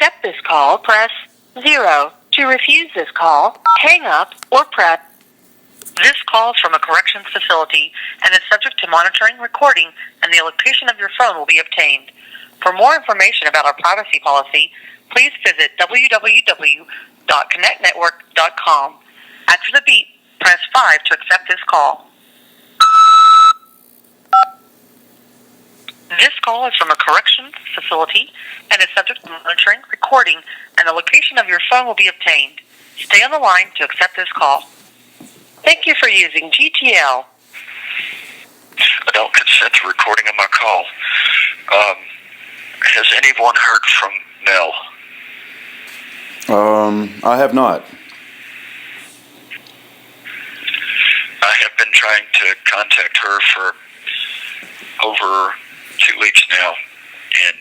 accept this call, press 0. To refuse this call, hang up or press. This call is from a corrections facility and is subject to monitoring, recording, and the location of your phone will be obtained. For more information about our privacy policy, please visit www.connectnetwork.com. After the beep, press 5 to accept this call. This call is from a corrections facility and is subject to monitoring, recording, and the location of your phone will be obtained. Stay on the line to accept this call. Thank you for using GTL. I don't consent to recording of my call. Has anyone heard from Nell? I have not. I have been trying to contact her for over 2 weeks now and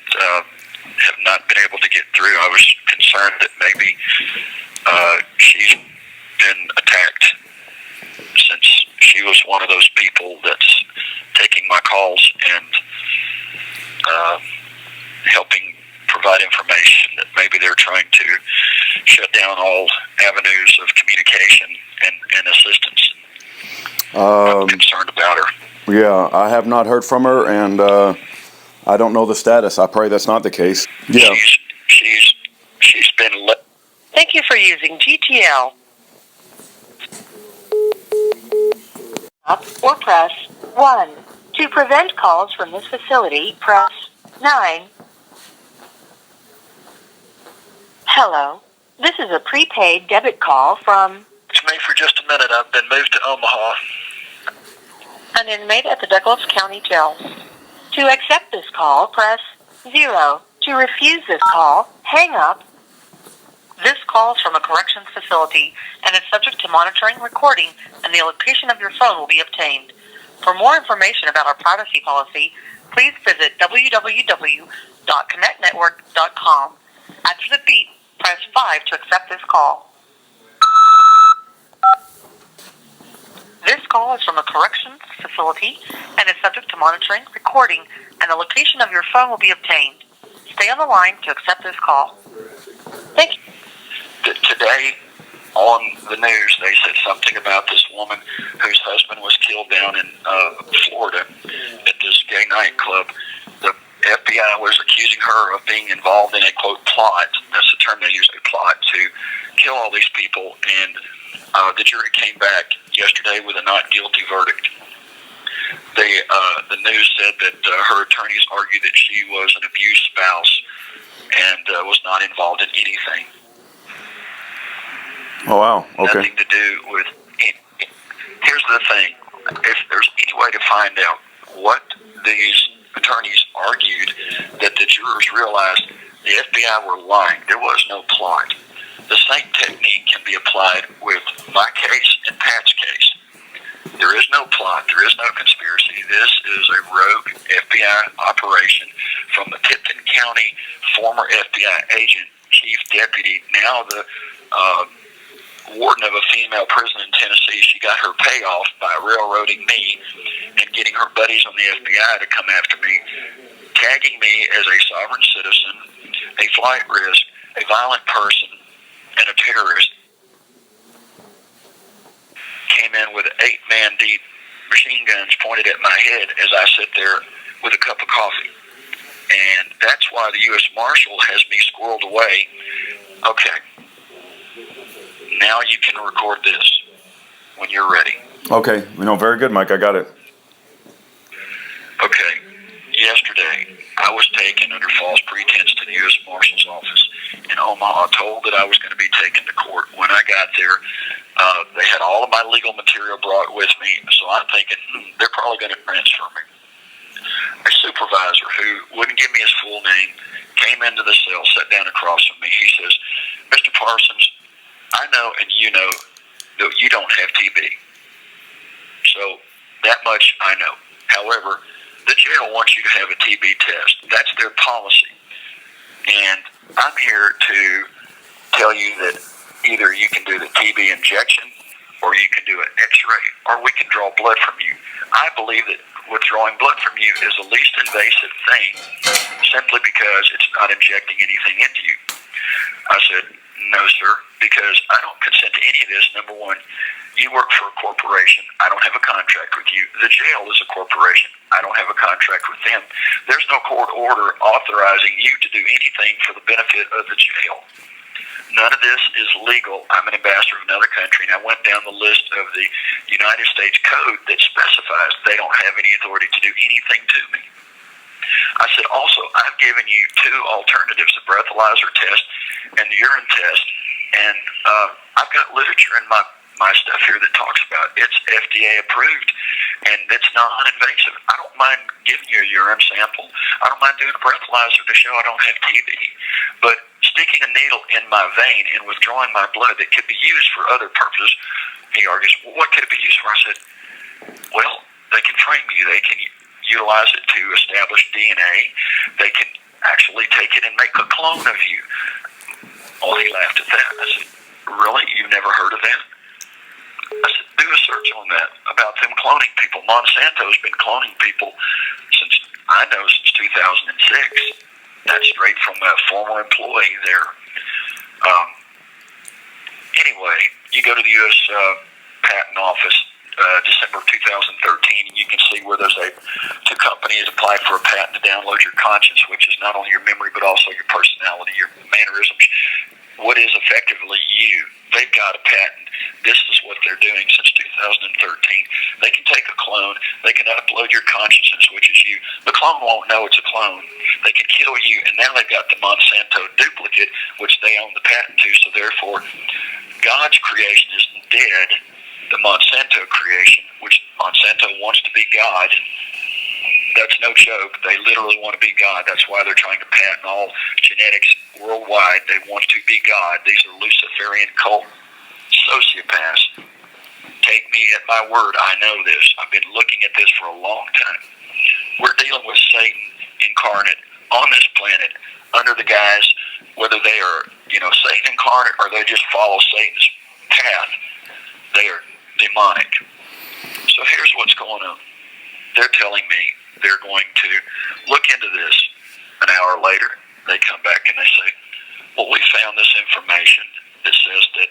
have not been able to get through. I was concerned that maybe she's been attacked, since she was one of those people that's taking my calls and helping provide information that maybe they're trying to shut down all avenues of communication and assistance. I'm concerned about her. Yeah, I have not heard from her, and I don't know the status. I pray that's not the case. Yeah. She's been Thank you for using GTL. Up or press 1. To prevent calls from this facility, press 9. Hello. This is a prepaid debit call from... It's me for just a minute. I've been moved to Omaha. An inmate at the Douglas County Jail. To accept this call, press 0. To refuse this call, hang up. This call is from a corrections facility and is subject to monitoring, recording, and the location of your phone will be obtained. For more information about our privacy policy, please visit www.connectnetwork.com. After the beep, press 5 to accept this call. This call is from a corrections facility and is subject to monitoring, recording, and the location of your phone will be obtained. Stay on the line to accept this call. Thank you. Today, on the news, they said something about this woman whose husband was killed down in Florida at this gay nightclub. The FBI was accusing her of being involved in a, quote, plot. That's the term they use, a plot to kill all these people. And the jury came back yesterday with a not guilty verdict. The news said that her attorneys argued that she was an abused spouse and was not involved in anything. Oh, wow. Okay. Nothing to do with... Here's the thing. If there's any way to find out what these attorneys argued, that the jurors realized the FBI were lying. There was no plot. The same technique can be applied with my case and Pat's case. There is no plot. There is no conspiracy. This is a rogue FBI operation from the Tipton County former FBI agent, chief deputy, now the warden of a female prison in Tennessee. She got her payoff by railroading me and getting her buddies on the FBI to come after me, tagging me as a sovereign citizen, a flight risk, a violent person, and a terrorist. Came in with 8-man deep machine guns pointed at my head as I sit there with a cup of coffee. And that's why the U.S. Marshal has me squirreled away. Okay. Now you can record this when you're ready. Okay. Very good, Mike. I got it. Okay. Yesterday, I was taken under false pretense to the U.S. Marshal's office in Omaha, told that I was going to be taken to court. When I got there, they had all of my legal material brought with me, so I'm thinking, they're probably going to transfer me. A supervisor who wouldn't give me his full name came into the cell, sat down across from me. He says, Mr. Parsons, I know and you know that you don't have TB. So that much I know. However, the jail wants you to have a TB test. That's their policy. And I'm here to tell you that either you can do the TB injection or you can do an x-ray or we can draw blood from you. I believe that withdrawing blood from you is the least invasive thing simply because it's not injecting anything into you. I said, no, sir, because I don't consent to any of this. Number one, you work for a corporation. I don't have a contract with you. The jail is a corporation. I don't have a contract with them. There's no court order authorizing you to do anything for the benefit of the jail. None of this is legal. I'm an ambassador of another country, and I went down the list of the United States Code that specifies they don't have any authority to do anything to me. I said, also, I've given you two alternatives, the breathalyzer test and the urine test, and I've got literature in my stuff here that talks about it's FDA approved, and it's non-invasive. I don't mind giving you a urine sample. I don't mind doing a breathalyzer to show I don't have TB, but sticking a needle in my vein and withdrawing my blood that could be used for other purposes, he argues, well, what could it be used for? I said, well, they can frame you. They can utilize it to establish DNA. They can actually take it and make a clone of you. Oh, he laughed at that. I said, really? You've never heard of that? I said, do a search on that, about them cloning people. Monsanto's been cloning people since 2006. That's straight from a former employee there. Anyway, you go to the U.S. Patent Office, December 2013, and you can see where there's two companies applied for a patent to download your conscience, which is not only your memory but also your personality, your mannerisms, what is effectively you. They've got a patent. This is what they're doing since 2013. They can take a clone. They can upload your consciousness, which is you. The clone won't know it's a clone. They can kill you, and now they've got the Monsanto duplicate, which they own the patent to, so therefore God's creation is dead. The Monsanto creation, which Monsanto wants to be God, that's no joke. They literally want to be God. That's why they're trying to patent all genetics worldwide. They want to be God. These are Luciferian cult sociopaths. Take me at my word. I know this. I've been looking at this for a long time. We're dealing with Satan incarnate on this planet under the guise, whether they are, Satan incarnate or they just follow Satan's path, they are demonic. So here's what's going on. They're telling me they're going to look into this. An hour later, they come back and they say, well, we found this information that says that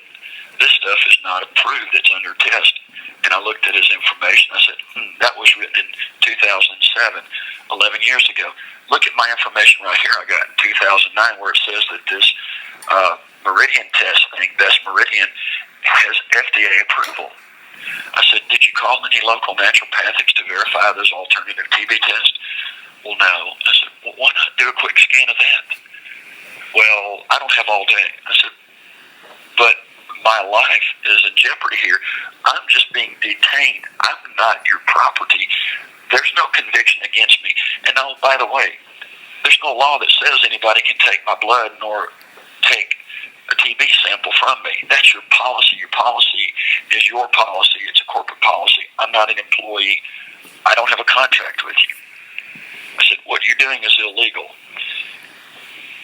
this stuff is not approved. It's under test. And I looked at his information. I said, that was written in 2007, 11 years ago. Look at my information right here I got in 2009 where it says that this Meridian test thing, Best Meridian, has FDA approval. I said, did you call any local naturopathics to verify those alternative TB tests? Well, no. I said, well, why not do a quick scan of that? Well, I don't have all day. I said, but my life is in jeopardy here. I'm just being detained. I'm not your property. There's no conviction against me. And oh, by the way, there's no law that says anybody can take my blood nor take a TB sample from me. That's your policy. Your policy is your policy. It's a corporate policy. I'm not an employee. I don't have a contract with you. I said, what you're doing is illegal.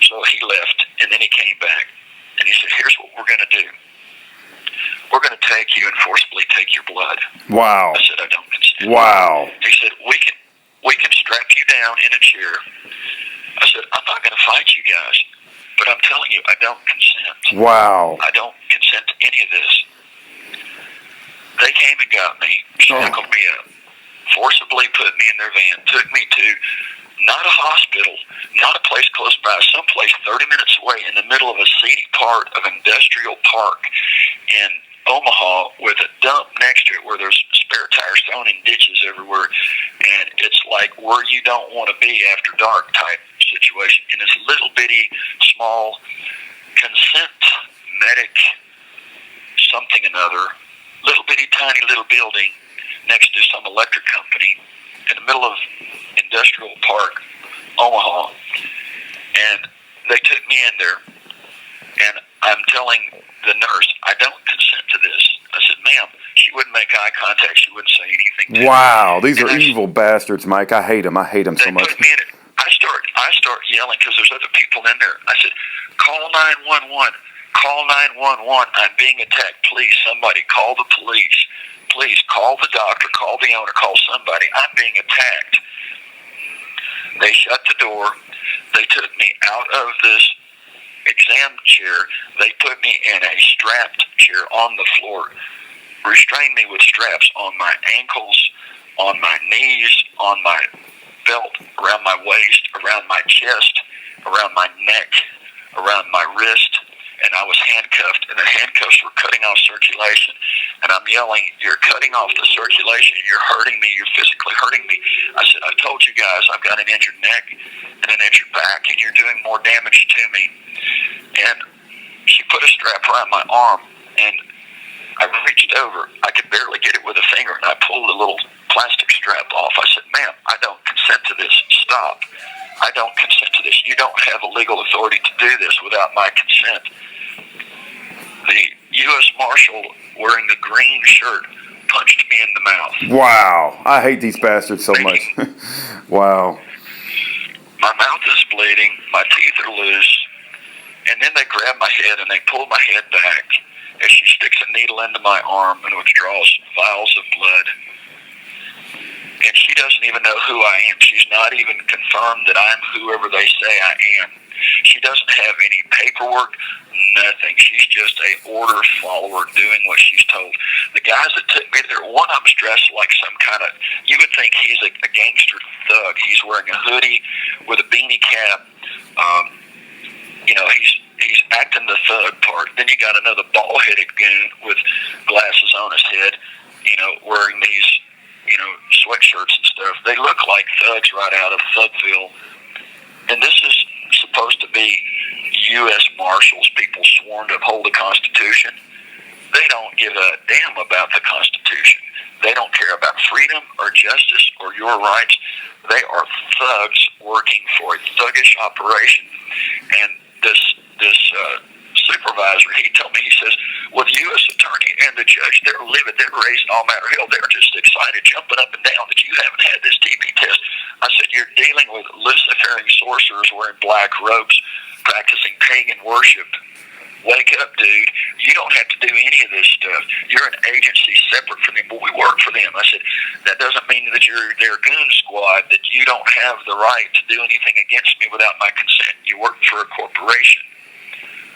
So he left, and then he came back, and he said, here's what we're going to do. We're going to take you and forcibly take your blood. Wow. I said, I don't consent. Wow. He said, we can strap you down in a chair. I said, I'm not going to fight you guys. But I'm telling you, I don't consent. Wow. I don't consent to any of this. They came and got me, shackled me up, forcibly put me in their van, took me to not a hospital, not a place close by, someplace 30 minutes away in the middle of a seedy part of industrial park in Omaha with a dump next to it where there's spare tires thrown in ditches everywhere. And it's like where you don't want to be after dark type situation in this little bitty, small, consent medic something another, little bitty, tiny little building next to some electric company in the middle of industrial park, Omaha. And they took me in there, and I'm telling the nurse, I don't consent to this. I said, ma'am, she wouldn't make eye contact. She wouldn't say anything to me. Wow, these are evil bastards, Mike. I hate them. I hate them so much. They put me in it. I start yelling because there's other people in there. I said, call 911. Call 911. I'm being attacked. Please, somebody call the police. Please, call the doctor. Call the owner. Call somebody. I'm being attacked. They shut the door. They took me out of this exam chair me in a strapped chair on the floor, restrained me with straps on my ankles, on my knees, on my belt, around my waist, around my chest, around my neck, around my wrist, and I was handcuffed, and the handcuffs were cutting off circulation, and I'm yelling, "You're cutting off the circulation, you're hurting me, you're physically hurting me." I said, "I told you guys I've got an injured neck and an injured back, and you're doing more damage to me." And she put a strap around my arm, and I reached over. I could barely get it with a finger, and I pulled a little plastic strap off. I said, "Ma'am, I don't consent to this. Stop. I don't consent to this. You don't have a legal authority to do this without my consent." The U.S. Marshal wearing the green shirt punched me in the mouth. Wow. I hate these bastards so much. Wow. My mouth is bleeding. My teeth are loose. And then they grab my head and they pull my head back as she sticks a needle into my arm and withdraws vials of blood. And she doesn't even know who I am. She's not even confirmed that I'm whoever they say I am. She doesn't have any paperwork, nothing. She's just a order follower doing what she's told. The guys that took me there, one of them's dressed like some kind of, you would think he's a gangster thug. He's wearing a hoodie with a beanie cap. He's acting the thug part. Then you got another bald-headed goon with glasses on his head, wearing these, sweatshirts and stuff. They look like thugs right out of Thugville. And this is supposed to be U.S. Marshals, people sworn to uphold the Constitution. They don't give a damn about the Constitution. They don't care about freedom or justice or your rights. They are thugs working for a thuggish operation. And this supervisor, he told me, he says, "Well, the U.S. attorney and the judge, they're livid, they're raising all manner of hell. They're just excited, jumping up and down that you haven't had this TB test." I said, "You're dealing with Luciferian sorcerers wearing black robes, practicing pagan worship. Wake up, dude. You don't have to do any of this stuff. You're an agency separate from them, but we work for them." I said, "That doesn't mean that you're their goon squad, that you don't have the right to do anything against me without my consent. You work for a corporation."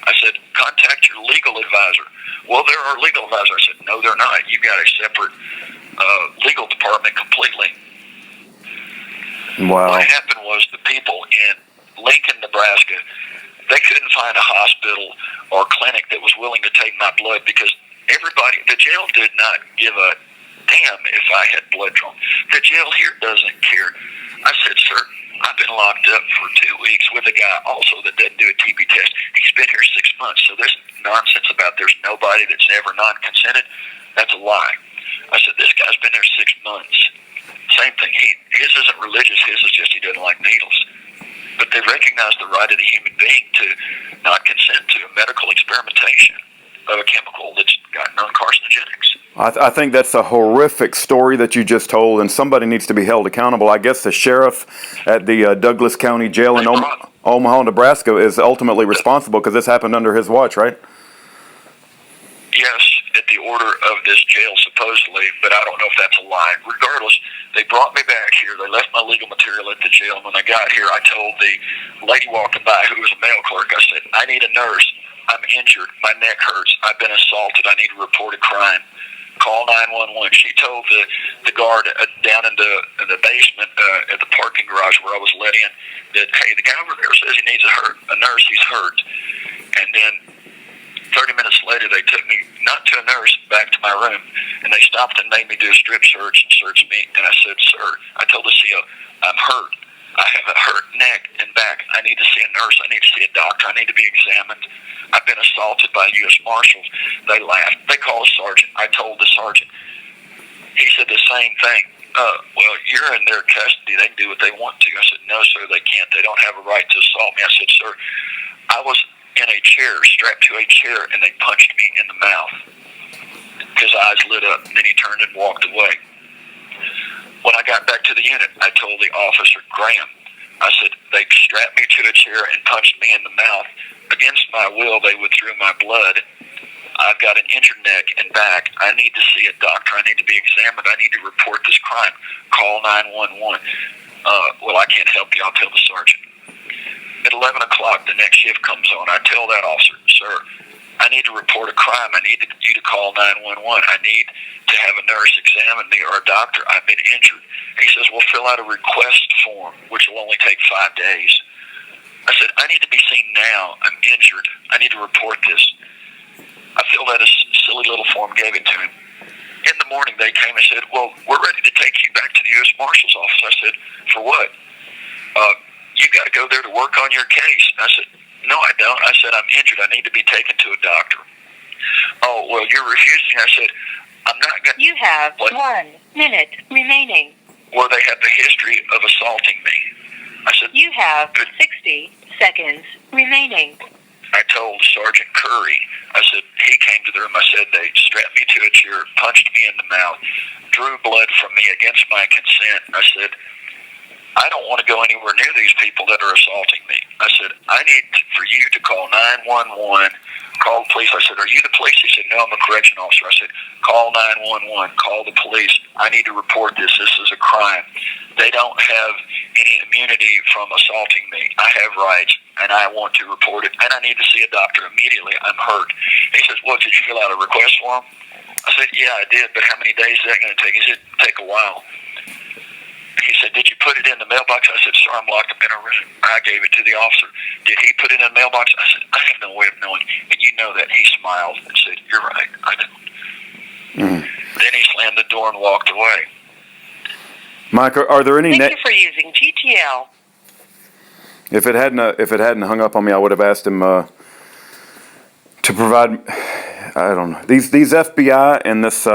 I said, "Contact your legal advisor." "Well, they're our legal advisor." I said, "No, they're not. You've got a separate legal department completely." Wow. What happened was the people in Lincoln, Nebraska, they couldn't find a hospital or clinic that was willing to take my blood because the jail did not give a damn if I had blood drawn. The jail here doesn't care. I said, "Sir, I've been locked up for 2 weeks with a guy also that doesn't do a TB test. He's been here 6 months. So this nonsense about there's nobody that's never non-consented, that's a lie." I said, "This guy's been there 6 months. Same thing. His isn't religious. His is just he doesn't like needles." But they recognize the right of the human being to not consent to a medical experimentation of a chemical that's got known carcinogenics. I think that's a horrific story that you just told, and somebody needs to be held accountable. I guess the sheriff at the Douglas County Jail in Omaha, Nebraska is ultimately responsible because this happened under his watch, right? Yes, at the order of this jail, supposedly, but I don't know if that's a lie. Regardless, they brought me back here. They left my legal material at the jail. And when I got here, I told the lady walking by, who was a mail clerk, I said, "I need a nurse. I'm injured. My neck hurts. I've been assaulted. I need to report a crime. Call 911. She told the guard down in the basement at the parking garage where I was let in that, "Hey, the guy over there says he needs a nurse. He's hurt." And then 30 minutes later, they took me, not to a nurse, back to my room, and they stopped and made me do a strip search and search me. And I said, "Sir," I told the CO, "I'm hurt. I have a hurt neck and back. I need to see a nurse. I need to see a doctor. I need to be examined. I've been assaulted by U.S. Marshals." They laughed. They called a sergeant. I told the sergeant. He said the same thing. "Well, you're in their custody. They can do what they want to." I said, "No, sir, they can't. They don't have a right to assault me." I said, "Sir, I was in a chair, strapped to a chair, and they punched me in the mouth." His eyes lit up, and then he turned and walked away. When I got back to the unit, I told the officer, Graham, I said, "They strapped me to a chair and punched me in the mouth. Against my will, they withdrew my blood. I've got an injured neck and back. I need to see a doctor. I need to be examined. I need to report this crime. Call 911. Well, I can't help you. I'll tell the sergeant." At 11 o'clock, the next shift comes on. I tell that officer, "Sir, I I need to report a crime. I need you to call 911. I need to have a nurse examine me or a doctor. I've been injured. He says, well, fill out a request form, which will only take 5 days. I said, I need to be seen now. I'm injured. I need to report this. I filled out a silly little form, gave it to him. In the morning, they came and said, well, we're ready to take you back to the U.S. Marshals office. I said, for what? You got to go there to work on your case. I said, no, I don't. I said, I'm injured. I need to be taken to a doctor. Oh, well, you're refusing. I said, I'm not going to. You have 1 minute remaining. Well, they have the history of assaulting me. I said, You have 60 seconds remaining. I told Sergeant Curry, I said, he came to the room. I said, they strapped me to a chair, punched me in the mouth, drew blood from me against my consent. I said, I don't want to go anywhere near these people that are assaulting me. I said, I need for you to call 911, call the police. I said, are you the police? He said, no, I'm a correction officer. I said, call 911, call the police. I need to report this. This is a crime. They don't have any immunity from assaulting me. I have rights, and I want to report it, and I need to see a doctor immediately. I'm hurt. He says, well, did you fill out a request form? I said, yeah, I did, but how many days is that going to take? He said, take a while. He said, did you put it in the mailbox? I said, sir, I'm locked up in a room. I gave it to the officer. Did he put it in the mailbox? I said, I have no way of knowing. And you know that. He smiled and said, you're right, I don't. Then he slammed the door and walked away. Mike, are there any? Thank you for using GTL. If it hadn't hung up on me, I would have asked him to provide. I don't know. These FBI and this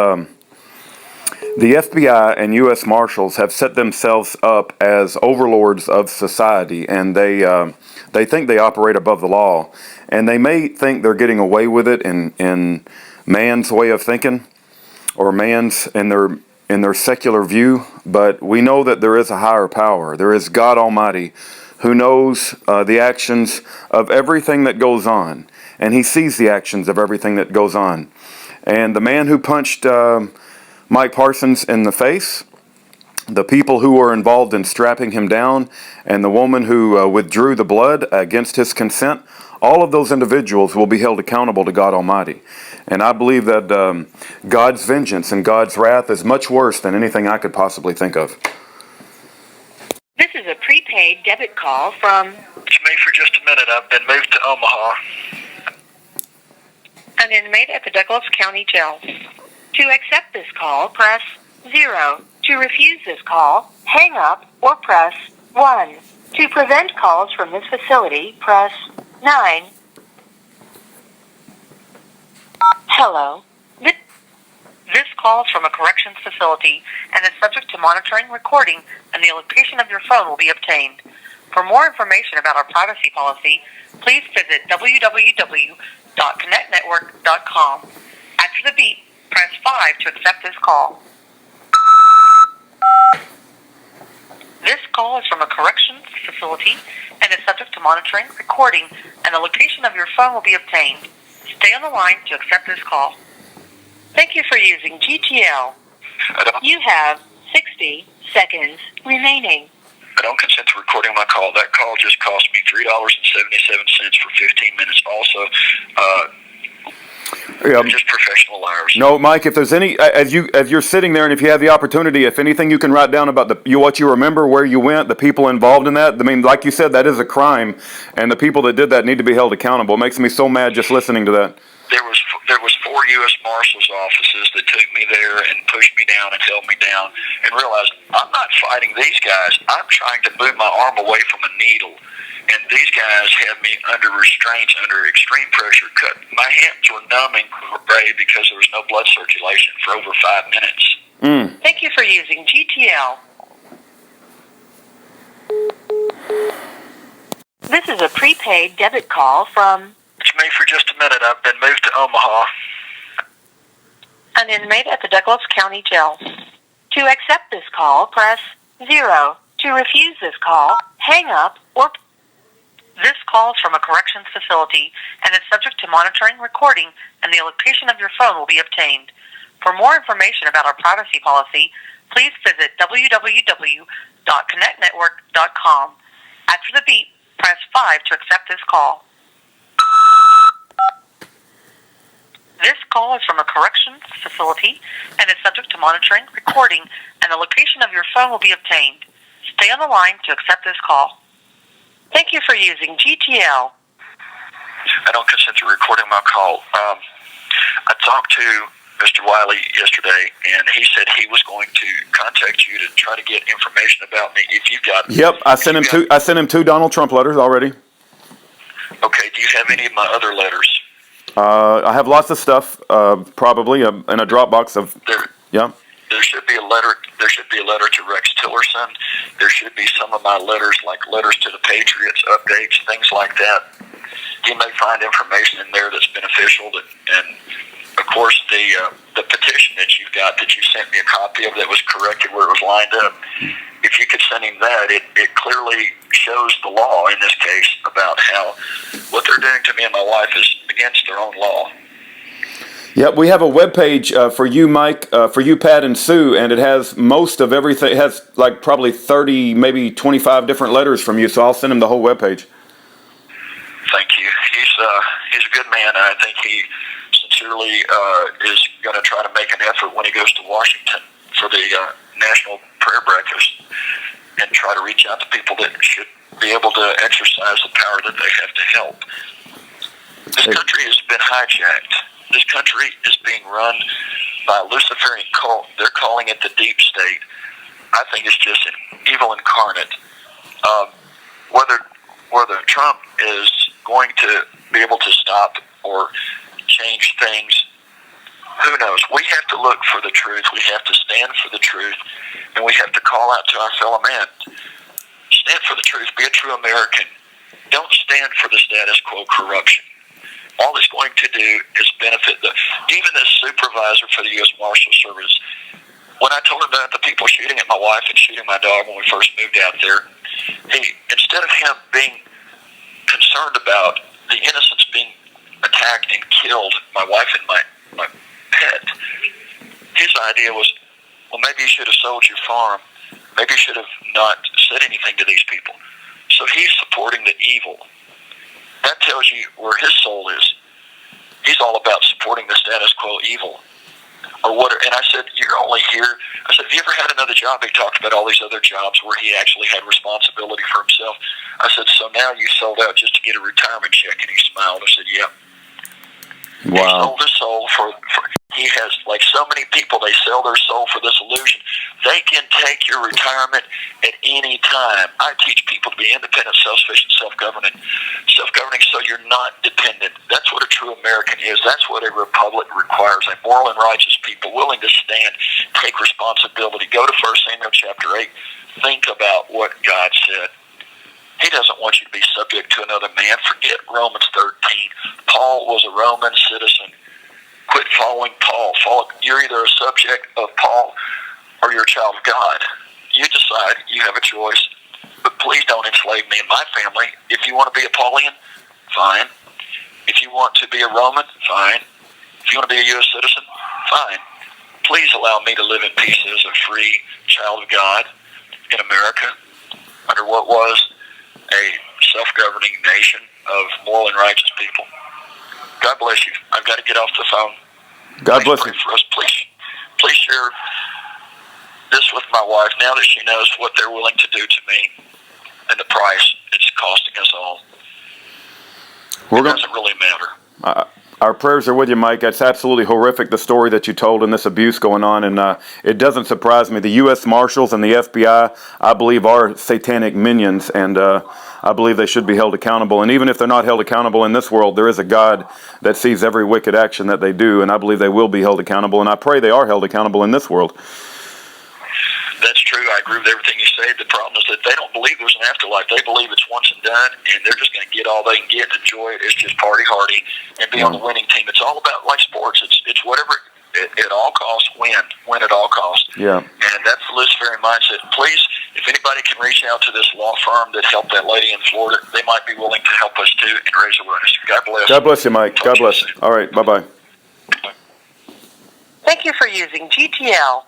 the FBI and U.S. Marshals have set themselves up as overlords of society, and they think they operate above the law, and they may think they're getting away with it in man's way of thinking, or man's in their secular view. But we know that there is a higher power. There is God Almighty, who knows the actions of everything that goes on, and He sees the actions of everything that goes on. And the man who punched Mike Parsons in the face, the people who were involved in strapping him down, and the woman who withdrew the blood against his consent, all of those individuals will be held accountable to God Almighty. And I believe that God's vengeance and God's wrath is much worse than anything I could possibly think of. This is a prepaid debit call from... It's me for just a minute. I've been moved to Omaha. An inmate at the Douglas County Jail. To accept this call, press 0. To refuse this call, hang up or press 1. To prevent calls from this facility, press 9. Hello. This call is from a corrections facility and is subject to monitoring, recording, and the location of your phone will be obtained. For more information about our privacy policy, please visit www.connectnetwork.com. After the beep, press 5 to accept this call. This call is from a corrections facility and is subject to monitoring, recording, and the location of your phone will be obtained. Stay on the line to accept this call. Thank you for using GTL. You have 60 seconds remaining. I don't consent to recording my call. That call just cost me $3.77 for 15 minutes. Also, they're just professional liars. No, Mike, if there's any, as you're sitting there, and if you have the opportunity, if anything you can write down about what you remember, where you went, the people involved in that. I mean, like you said, that is a crime, and the people that did that need to be held accountable. It makes me so mad just listening to that. There was 4 U.S. Marshals offices that took me there and pushed me down and held me down and realized I'm not fighting these guys. I'm trying to move my arm away from a needle. And these guys have me under restraints, under extreme pressure. My hands were numb and gray because there was no blood circulation for over 5 minutes. Thank you for using GTL. This is a prepaid debit call from... It's me for just a minute. I've been moved to Omaha. An inmate at the Douglas County Jail. To accept this call, press 0. To refuse this call, hang up or... This call is from a corrections facility and is subject to monitoring, recording, and the location of your phone will be obtained. For more information about our privacy policy, please visit www.connectnetwork.com. After the beep, press 5 to accept this call. call is from a corrections facility and is subject to monitoring, recording, and the location of your phone will be obtained. Stay on the line to accept this call. Thank you for using GTL. I don't consent to recording my call. I talked to Mr. Wiley yesterday, and he said he was going to contact you to try to get information about me. If you've got, Yep, I sent him two Donald Trump letters already. Okay, do you have any of my other letters? I have lots of stuff, probably in a Dropbox of. Yeah. There should be a letter. There should be a letter to Rex Tillerson. There should be some of my letters, like letters to the Patriots, updates, things like that. You may find information in there that's beneficial. And of course, the petition that you've got that you sent me a copy of that was corrected where it was lined up. If you could send him that, it clearly shows the law in this case about how what they're doing to me and my wife is against their own law. Yep, we have a webpage for you, Mike, for you, Pat, and Sue, and it has most of everything. It has like probably 30, maybe 25 different letters from you, so I'll send him the whole webpage. Thank you. He's a good man, and I think he sincerely is going to try to make an effort when he goes to Washington for the National Prayer Breakfast and try to reach out to people that should be able to exercise the power that they have to help. This country has been hijacked. This country is being run by a Luciferian cult. They're calling it the deep state. I think it's just an evil incarnate. Whether Trump is going to be able to stop or change things, who knows? We have to look for the truth. We have to stand for the truth, and we have to call out to our fellow man. Stand for the truth. Be a true American. Don't stand for the status quo corruption. All it's going to do is benefit even the supervisor for the U.S. Marshals Service. When I told him about the people shooting at my wife and shooting my dog when we first moved out there, instead of him being concerned about the innocents being attacked and killed, my wife and my pet, his idea was, well, maybe you should have sold your farm. Maybe you should have not said anything to these people. So he's supporting the evil. That tells you where his soul is. He's all about supporting the status quo evil. And I said, you're only here. I said, have you ever had another job? He talked about all these other jobs where he actually had responsibility for himself. I said, so now you sold out just to get a retirement check? And he smiled. I said, yeah. Wow. He sold his soul for he has, like so many people, they sell their soul for this illusion. They can take your retirement at any time. I teach people to be independent, self-sufficient, self-governing so you're not dependent. That's what a true American is. That's what a republic requires, a moral and righteous people willing to stand, take responsibility. Go to 1 Samuel chapter 8. Think about what God said. He doesn't want you to be subject to another man. Forget Romans 13. Paul was a Roman citizen. Quit following Paul. You're either a subject of Paul or you're a child of God. You decide. You have a choice. But please don't enslave me and my family. If you want to be a Paulian, fine. If you want to be a Roman, fine. If you want to be a U.S. citizen, fine. Please allow me to live in peace as a free child of God in America under what was a self-governing nation of moral and righteous people. God bless you. I've got to get off the phone. God bless you. For us. Please share this with my wife now that she knows what they're willing to do to me and the price it's costing us all. It doesn't really matter. Our prayers are with you, Mike. It's absolutely horrific, the story that you told and this abuse going on, and it doesn't surprise me. The U.S. Marshals and the FBI, I believe, are satanic minions, and I believe they should be held accountable. And even if they're not held accountable in this world, there is a God that sees every wicked action that they do, and I believe they will be held accountable, and I pray they are held accountable in this world. That's true. I agree with everything you said. The problem is that they don't believe there's an afterlife. They believe it's once and done, and they're just going to get all they can get and enjoy it. It's just party hardy and be on the winning team. It's all about, like sports, it's whatever, at all costs, win at all costs. Yeah. And that's the Luciferian mindset. Please, if anybody can reach out to this law firm that helped that lady in Florida, they might be willing to help us too and raise awareness. God bless. God bless you, Mike. God bless you. All right. Bye-bye. Thank you for using GTL.